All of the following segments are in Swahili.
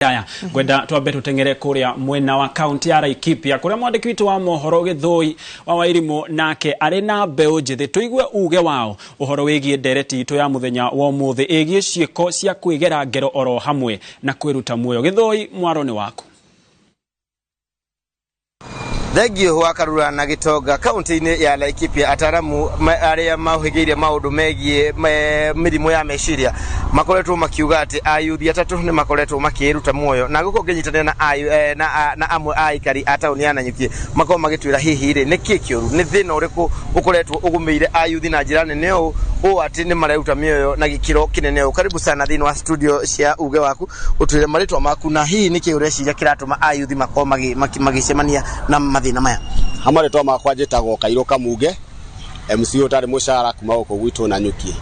Aya, gwenda twambe tutengere kuria mwena wa kaunti ya Laikipia kuria mwandiki witu wa mohoro Githoi wa Wairimu nake ari na mbeu njithi tuigue uge wao uhoro wigie ndereti itu ya muthenya wa umuthi igie ciiko cia kwigera ngero oro hamwe na kwiruta muoyo. Githoi, mwaro ni waku. Thegio wa Karura na Gitoga kaunti-ini ya Laikipia ataramu aria mahigiire maundu megie mirimu ya meciria makoretwo makiuga ati ayuthi atatu ni makoretwo makiruta muoyo na guko nginyitane na amwe aikari a tauni ya Nanyuki makoma magitwira hihi ri ni kikiuru ni thina uriku ukoretwo ugumeire ayuthi na njira nene o ati ni mareruta mioyo na gikiro kinene o. Karibu sana thini wa studio cia uge waku utwire maritwa maku na hihi ni kiureciria kiratuma ayuthi makoma magicemania na mathina maya. Amaretwa makwa njitagwo Kairo Kamuge MC utari mucara kuma guko gwitu Nanyuki.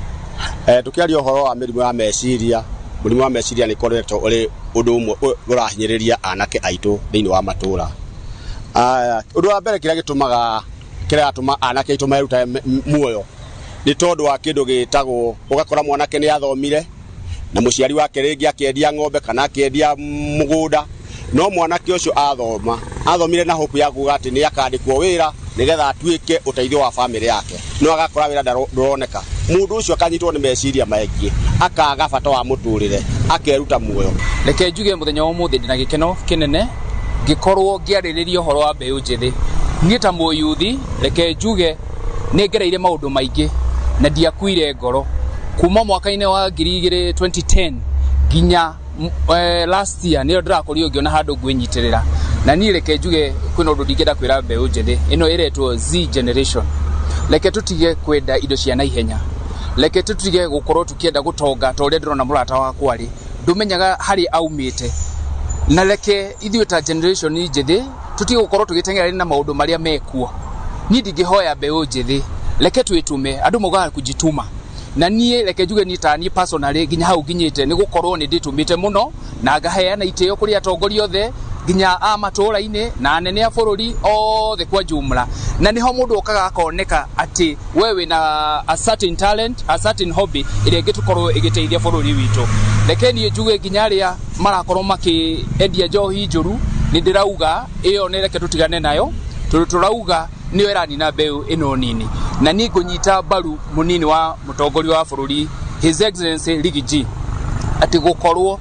Tukiaria uhoro wa mirimu ya meciria, murimu wa meciria ni koretwo uri undu umwe urahinyiriria anake aitu thiini wa matura. Undu wa mbere kiria gituma anake aitu maruta muoyo ni tondu wa kindu gitagwo ugakora mwanake ni athomire na muciari wake ringi akiendia ng'ombe kana akiendia mugunda, no mwanake ucio athomire na hope ya kuga ati ni akandikwo wira nigetha atuike uteithio wa family yake, no agakora wira nduroneka. Mundu ucio akanyitwo ni meciria maingi akaga bata wa muturire akeruta muoyo. Reke njuge muthenya wa umuthi ndina gikeno kinene gikorwo ngiaririria uhoro wa mbeu njithi ni ta muyuthi. Reke njuge ni ngereire maundu maingi na ndiakuire ngoro kuma mwaka-ini wa 2010 ginya last year ni ndirakorio ngiona handu ngwinyitirira na ni reke njuge kwina undu ndingenda kwira mbeu njithi ino iretwo Z generation. Reke tutige kwenda indo cia naihenya, reke tutige gukorwo tukienda gutonga ta uria ndirona murata wakwa ari ndumenyaga hari aumite, na reke ithuĩ ta generation njithi tutige gukorwo tugitengera na maundu maria mekuo. Ni ndingihoya mbeu njithi, reke twitume andu mogaga kujituma na nie reke njuge ni ta ni personally ginya hau ginyite ni gukorwo ni nditumite muno na ngaheana itio kuri atongoria othe ginya amatura-ini na anene a bururi othe kwa jumla, na niho mundu okaga akoneka ati wewe na a certain talent, a certain hobby ile gitukorwo igiteithia bururi witu. Reke ni njuge ginya aria marakorwo makiendia njohi njuru ni ndirauga iyo ni reke tutigane nayo, turauga niyo erani na mbeu ino nini na ni kunyita baru munini wa mutongoria wa bururi His Excellency Riggy G ati gukorwo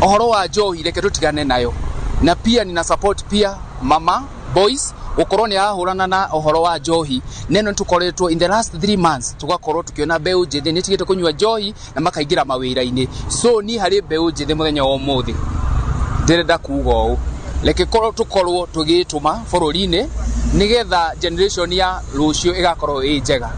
ohoro wa njohi reke tutigane nayo, na pia nina support pia mama boys gukorwo ni ahurana na ohoro wa njohi neno tukoretwo in the last 3 months tugakorwo tukiona mbeu njithi ni tigite kunywa njohi na makaingira mawira-ini. So ni hari mbeu njithi muthenya wa umuthi ndirenda kuuga uu reke tukorwo tugituma bururi-ini nigetha generation ya rucio igakorwo njega.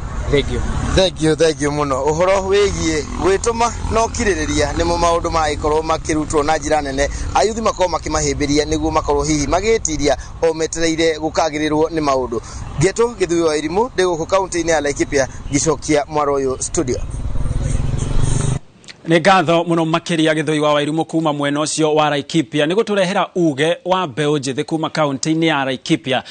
Thank you muno. Uhoro wigie gwituma no kiririria nimo maundu maikorwo makirutwo na njira nene ayuthi makorwo makimahimbiria niguo makorwo hihi magitiria o metereire gukagirirwo ni maundu. Geto Githui wa Wairimu ndiguko kaunti-ini ya Laikipia gicokia mwaro uyu studio. Ni ngatho muno makiria Githoi wa Wairimu kuma mwena ucio wa Laikipia ni guturehera uge wa mbeu njithi kuma kaunti-ini ya Laikipia.